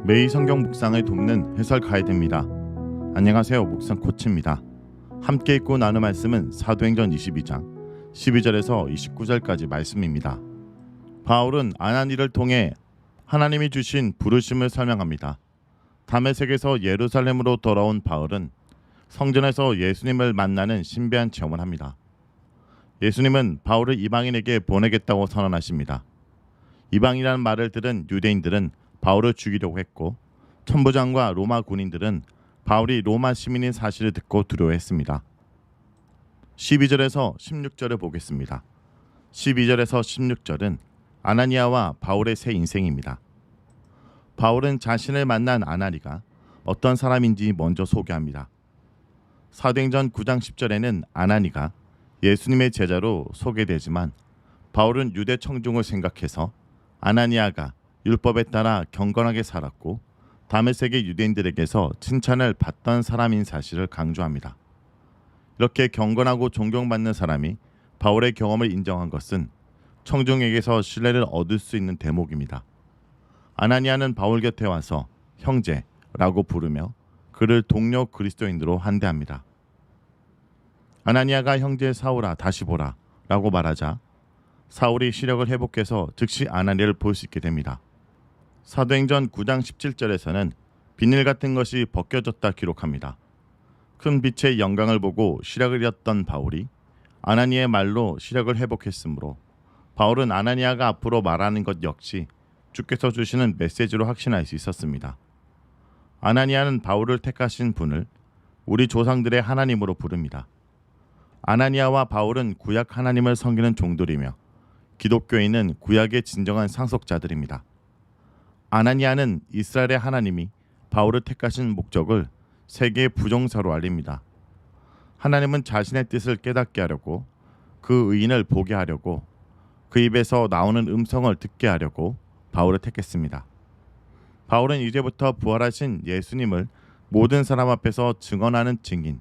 매일 성경 묵상을 돕는 해설 가이드입니다. 안녕하세요. 묵상 코치입니다. 함께 읽고 나눌 말씀은 사도행전 22장 12절에서 29절까지 말씀입니다. 바울은 아나니를 통해 하나님이 주신 부르심을 설명합니다. 다메섹에서 예루살렘으로 돌아온 바울은 성전에서 예수님을 만나는 신비한 체험을 합니다. 예수님은 바울을 이방인에게 보내겠다고 선언하십니다. 이방이라는 말을 들은 유대인들은 바울을 죽이려고 했고, 천부장과 로마 군인들은 바울이 로마 시민인 사실을 듣고 두려워했습니다. 12절에서 16절을 보겠습니다. 12절에서 16절은 아나니아와 바울의 새 인생입니다. 바울은 자신을 만난 아나니가 어떤 사람인지 먼저 소개합니다. 사도행전 9장 10절에는 아나니가 예수님의 제자로 소개되지만 바울은 유대 청중을 생각해서 아나니아가 율법에 따라 경건하게 살았고 다메섹의 유대인들에게서 칭찬을 받던 사람인 사실을 강조합니다. 이렇게 경건하고 존경받는 사람이 바울의 경험을 인정한 것은 청중에게서 신뢰를 얻을 수 있는 대목입니다. 아나니아는 바울 곁에 와서 형제라고 부르며 그를 동료 그리스도인으로 환대합니다. 아나니아가 형제 사울아 다시 보라 라고 말하자 사울이 시력을 회복해서 즉시 아나니아를 볼 수 있게 됩니다. 사도행전 9장 17절에서는 비늘 같은 것이 벗겨졌다 기록합니다. 큰 빛의 영광을 보고 시력을 잃었던 바울이 아나니아의 말로 시력을 회복했으므로 바울은 아나니아가 앞으로 말하는 것 역시 주께서 주시는 메시지로 확신할 수 있었습니다. 아나니아는 바울을 택하신 분을 우리 조상들의 하나님으로 부릅니다. 아나니아와 바울은 구약 하나님을 섬기는 종들이며 기독교인은 구약의 진정한 상속자들입니다. 아나니아는 이스라엘의 하나님이 바울을 택하신 목적을 세계의 부정사로 알립니다. 하나님은 자신의 뜻을 깨닫게 하려고 그 의인을 보게 하려고 그 입에서 나오는 음성을 듣게 하려고 바울을 택했습니다. 바울은 이제부터 부활하신 예수님을 모든 사람 앞에서 증언하는 증인,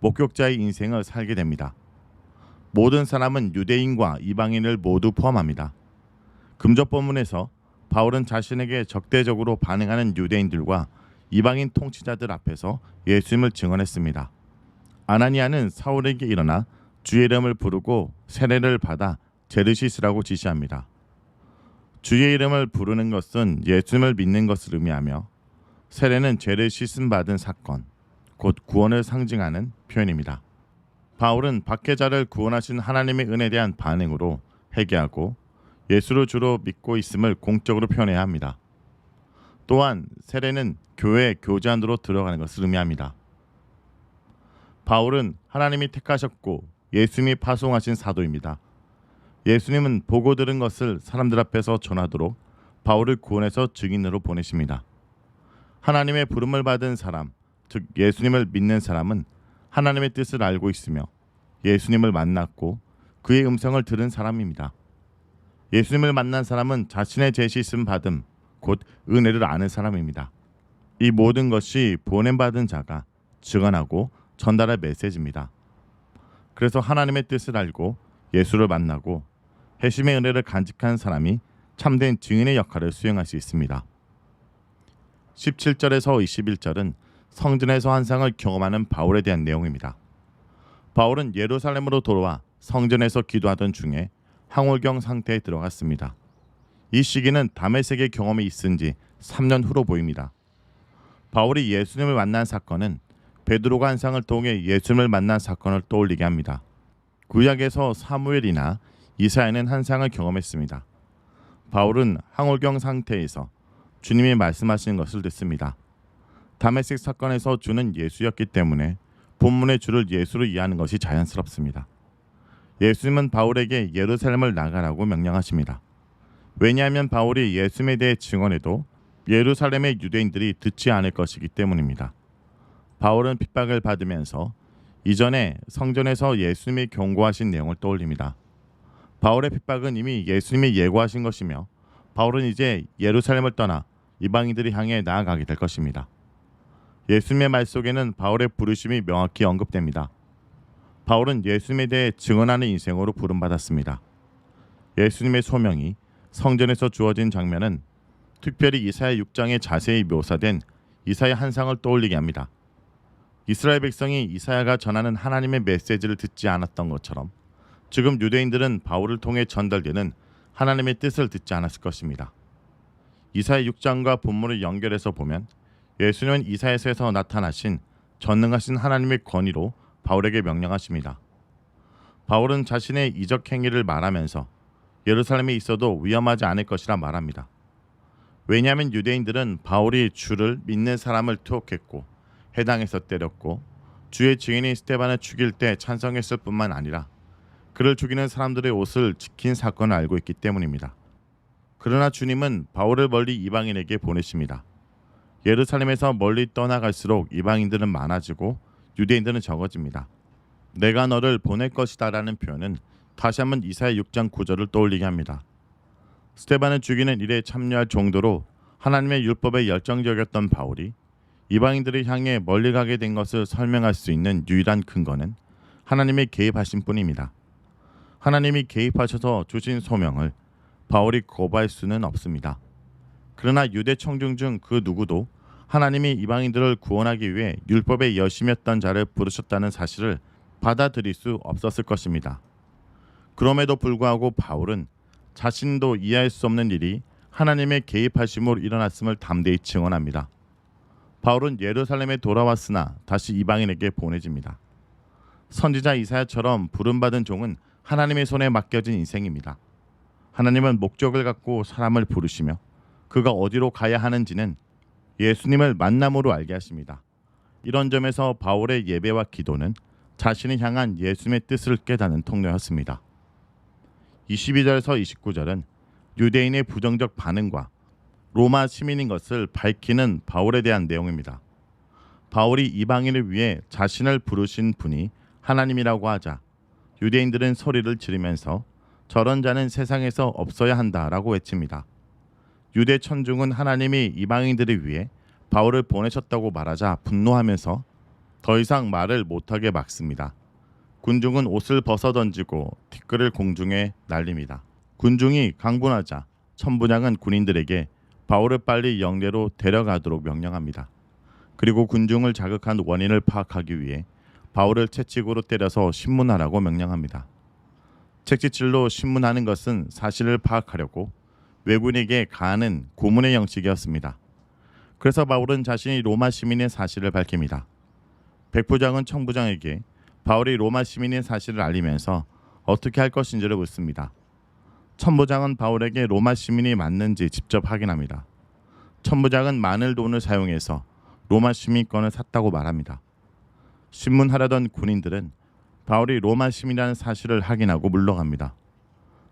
목격자의 인생을 살게 됩니다. 모든 사람은 유대인과 이방인을 모두 포함합니다. 금적본문에서 바울은 자신에게 적대적으로 반응하는 유대인들과 이방인 통치자들 앞에서 예수님을 증언했습니다. 아나니아는 사울에게 일어나 주의 이름을 부르고 세례를 받아 죄를 씻으라고 지시합니다. 주의 이름을 부르는 것은 예수님을 믿는 것을 의미하며 세례는 죄를 씻음 받은 사건, 곧 구원을 상징하는 표현입니다. 바울은 박해자를 구원하신 하나님의 은혜에 대한 반응으로 회개하고 예수를 주로 믿고 있음을 공적으로 표현해야 합니다. 또한 세례는 교회 교제 안으로 들어가는 것을 의미합니다. 바울은 하나님이 택하셨고 예수님이 파송하신 사도입니다. 예수님은 보고 들은 것을 사람들 앞에서 전하도록 바울을 구원해서 증인으로 보내십니다. 하나님의 부름을 받은 사람, 즉 예수님을 믿는 사람은 하나님의 뜻을 알고 있으며 예수님을 만났고 그의 음성을 들은 사람입니다. 예수님을 만난 사람은 자신의 죄 씻음 받음, 곧 은혜를 아는 사람입니다. 이 모든 것이 보냄받은 자가 증언하고 전달할 메시지입니다. 그래서 하나님의 뜻을 알고 예수를 만나고 회심의 은혜를 간직한 사람이 참된 증인의 역할을 수행할 수 있습니다. 17절에서 21절은 성전에서 환상을 경험하는 바울에 대한 내용입니다. 바울은 예루살렘으로 돌아와 성전에서 기도하던 중에 황홀경 상태에 들어갔습니다. 이 시기는 다메섹의 경험이 있은 지 3년 후로 보입니다. 바울이 예수님을 만난 사건은 베드로가 환상을 통해 예수님을 만난 사건을 떠올리게 합니다. 구약에서 사무엘이나 이사야는 환상을 경험했습니다. 바울은 황홀경 상태에서 주님이 말씀하시는 것을 듣습니다. 다메섹 사건에서 주는 예수였기 때문에 본문의 주를 예수로 이해하는 것이 자연스럽습니다. 예수님은 바울에게 예루살렘을 나가라고 명령하십니다. 왜냐하면 바울이 예수님에 대해 증언해도 예루살렘의 유대인들이 듣지 않을 것이기 때문입니다. 바울은 핍박을 받으면서 이전에 성전에서 예수님이 경고하신 내용을 떠올립니다. 바울의 핍박은 이미 예수님이 예고하신 것이며 바울은 이제 예루살렘을 떠나 이방인들이 향해 나아가게 될 것입니다. 예수님의 말 속에는 바울의 부르심이 명확히 언급됩니다. 바울은 예수님에 대해 증언하는 인생으로 부름받았습니다. 예수님의 소명이 성전에서 주어진 장면은 특별히 이사야 6장에 자세히 묘사된 이사야 한 상을 떠올리게 합니다. 이스라엘 백성이 이사야가 전하는 하나님의 메시지를 듣지 않았던 것처럼 지금 유대인들은 바울을 통해 전달되는 하나님의 뜻을 듣지 않았을 것입니다. 이사야 6장과 본문을 연결해서 보면 예수님은 이사야서에서 나타나신 전능하신 하나님의 권위로 바울에게 명령하십니다. 바울은 자신의 이적 행위를 말하면서 예루살렘에 있어도 위험하지 않을 것이라 말합니다. 왜냐하면 유대인들은 바울이 주를 믿는 사람을 투옥했고 해당에서 때렸고 주의 증인인 스데반을 죽일 때 찬성했을 뿐만 아니라 그를 죽이는 사람들의 옷을 지킨 사건을 알고 있기 때문입니다. 그러나 주님은 바울을 멀리 이방인에게 보내십니다. 예루살렘에서 멀리 떠나갈수록 이방인들은 많아지고 유대인들은 적어집니다. 내가 너를 보낼 것이다 라는 표현은 다시 한번 이사야 6장 9절을 떠올리게 합니다. 스데반을 죽이는 일에 참여할 정도로 하나님의 율법에 열정적이었던 바울이 이방인들을 향해 멀리 가게 된 것을 설명할 수 있는 유일한 근거는 하나님의 개입하신 뿐입니다. 하나님이 개입하셔서 주신 소명을 바울이 거부할 수는 없습니다. 그러나 유대 청중 중 그 누구도 하나님이 이방인들을 구원하기 위해 율법에 열심했던 자를 부르셨다는 사실을 받아들일 수 없었을 것입니다. 그럼에도 불구하고 바울은 자신도 이해할 수 없는 일이 하나님의 개입하심으로 일어났음을 담대히 증언합니다. 바울은 예루살렘에 돌아왔으나 다시 이방인에게 보내집니다. 선지자 이사야처럼 부름받은 종은 하나님의 손에 맡겨진 인생입니다. 하나님은 목적을 갖고 사람을 부르시며 그가 어디로 가야 하는지는 예수님을 만남으로 알게 하십니다. 이런 점에서 바울의 예배와 기도는 자신을 향한 예수님의 뜻을 깨닫는 통로였습니다. 22절에서 29절은 유대인의 부정적 반응과 로마 시민인 것을 밝히는 바울에 대한 내용입니다. 바울이 이방인을 위해 자신을 부르신 분이 하나님이라고 하자 유대인들은 소리를 지르면서 저런 자는 세상에서 없어야 한다라고 외칩니다. 유대 천중은 하나님이 이방인들을 위해 바울을 보내셨다고 말하자 분노하면서 더 이상 말을 못하게 막습니다. 군중은 옷을 벗어던지고 티끌을 공중에 날립니다. 군중이 강분하자 천부장은 군인들에게 바울을 빨리 영내로 데려가도록 명령합니다. 그리고 군중을 자극한 원인을 파악하기 위해 바울을 채찍으로 때려서 신문하라고 명령합니다. 채찍질로 신문하는 것은 사실을 파악하려고 외국인에게 가하는 고문의 형식이었습니다. 그래서 바울은 자신이 로마 시민의 사실을 밝힙니다. 백부장은 청부장에게 바울이 로마 시민의 사실을 알리면서 어떻게 할 것인지를 묻습니다. 천부장은 바울에게 로마 시민이 맞는지 직접 확인합니다. 천부장은 많은 돈을 사용해서 로마 시민권을 샀다고 말합니다. 신문하려던 군인들은 바울이 로마 시민이라는 사실을 확인하고 물러갑니다.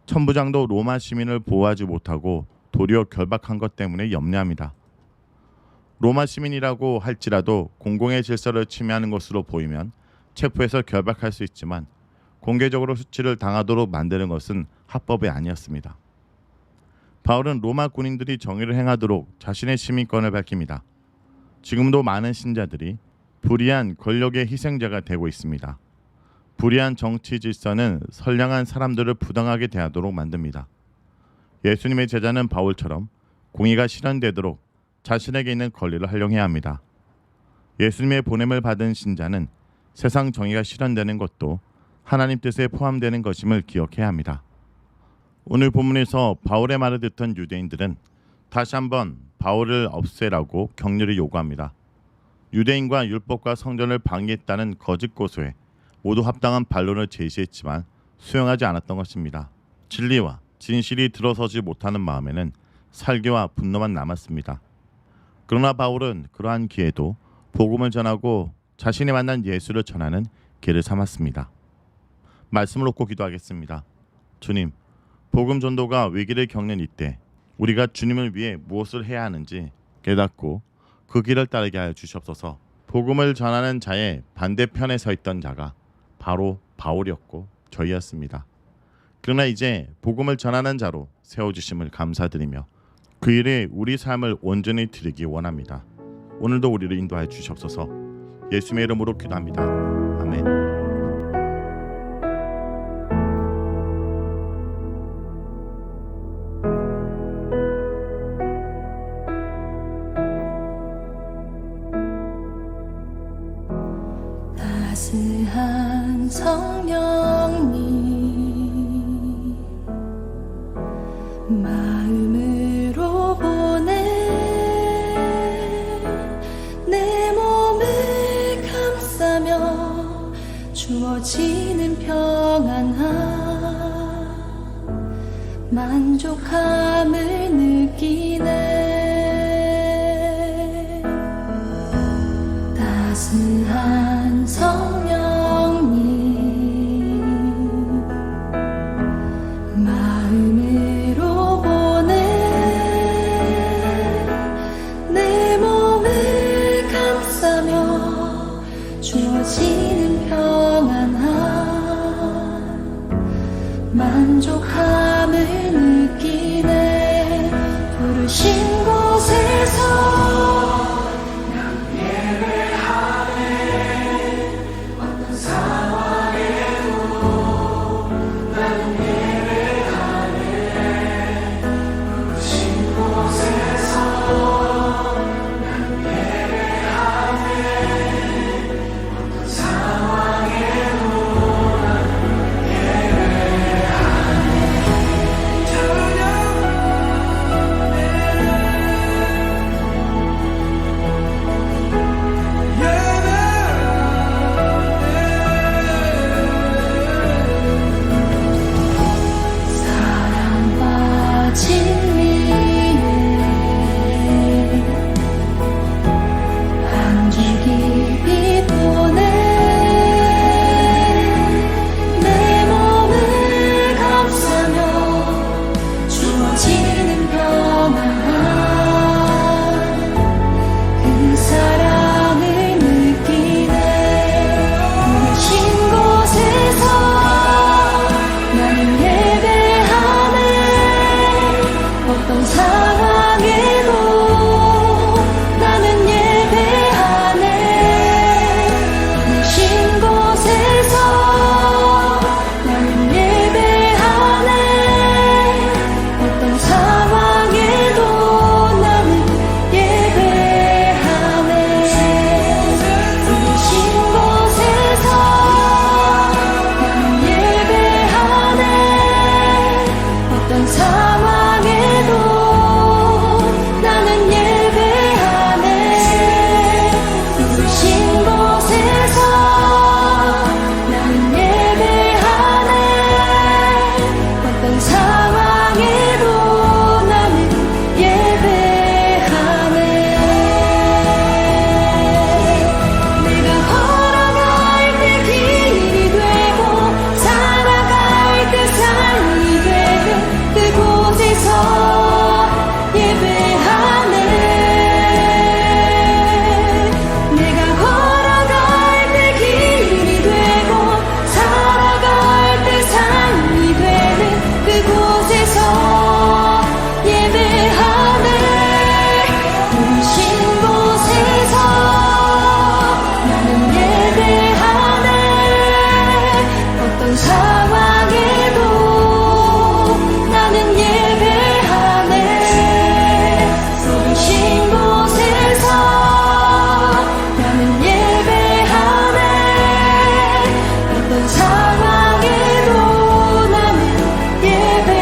천부장도 로마 시민을 보호하지 못하고 도리어 결박한 것 때문에 염려합니다. 로마 시민이라고 할지라도 공공의 질서를 침해하는 것으로 보이면 체포해서 결박할 수 있지만 공개적으로 수치를 당하도록 만드는 것은 합법이 아니었습니다. 바울은 로마 군인들이 정의를 행하도록 자신의 시민권을 밝힙니다. 지금도 많은 신자들이 불의한 권력의 희생자가 되고 있습니다. 불의한 정치 질서는 선량한 사람들을 부당하게 대하도록 만듭니다. 예수님의 제자는 바울처럼 공의가 실현되도록 자신에게 있는 권리를 활용해야 합니다. 예수님의 보냄을 받은 신자는 세상 정의가 실현되는 것도 하나님 뜻에 포함되는 것임을 기억해야 합니다. 오늘 본문에서 바울의 말을 듣던 유대인들은 다시 한번 바울을 없애라고 격렬히 요구합니다. 유대인과 율법과 성전을 방해했다는 거짓 고소에 모두 합당한 반론을 제시했지만 수용하지 않았던 것입니다. 진리와 진실이 들어서지 못하는 마음에는 살기와 분노만 남았습니다. 그러나 바울은 그러한 기회도 복음을 전하고 자신이 만난 예수를 전하는 길을 삼았습니다. 말씀을 놓고 기도하겠습니다. 주님, 복음 전도가 위기를 겪는 이때 우리가 주님을 위해 무엇을 해야 하는지 깨닫고 그 길을 따르게 하여 주시옵소서. 복음을 전하는 자의 반대편에 서 있던 자가 바로 바울이었고 저희였습니다. 그러나 이제 복음을 전하는 자로 세워주심을 감사드리며 그 일에 우리 삶을 온전히 드리기 원합니다. 오늘도 우리를 인도하여 주시옵소서. 예수님의 이름으로 기도합니다. 아멘. 주어지는 평안함 만족함을 느끼네. 따스한 성령님 마음으로 보내 내 몸을 감싸며 주어지는 평안함 만족함을 느끼네. 부르신 곳에서 난 예배하네. 어떤 상황에도 나는 예배하네. 부르신 곳에서 난 예배하네. 어떤 상황에도 사랑과 진리에 한 줄 깊이 보내 내 몸을 감싸며 주어지는 평안함 그 사랑을 느끼네. 부르신 곳에서 나는 예배하네. 어떤 상황에도 나는 예배하네. 부르신 곳에서 나는 예배하네. 어떤 상황에도 나는 예배하네. 부르신 곳에서 나는 예배하네. 어떤 상황에도 나는 예배하네. 부르신 곳에서 나는 예배하네. 어떤 상황에도 나는 예배하네. 내가 걸어갈 때 길이 되고 살아갈 때 삶이 되는 그곳에서 예배하네. 내가 걸어갈 때 길이 되고 살아갈 때 삶이 되는 그곳에서 예배하네. 부르신 곳에서 나는 예배하네. 어떤 상황에도 나는 예배하네. 부르신 곳에서 나는 예배하네. 어떤 상황에도 나는 예배하네.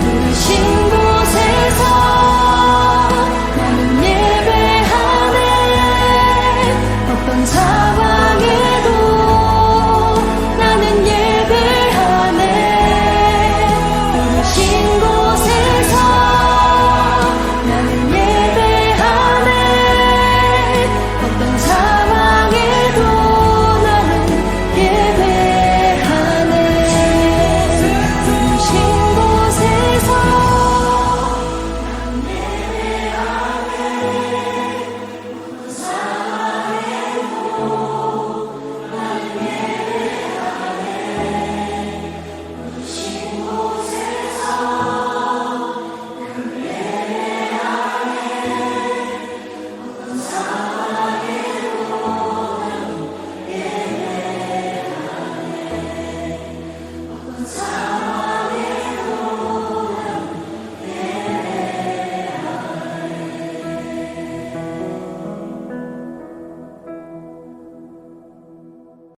부르신 곳에서 나는 예배하네. 어떤 상황에도 나는 예배하네. 부르신 곳에서 나는 예배하네. 어떤 상황에도 나는 예배하네. 부르신 곳에서 나는 예배하네.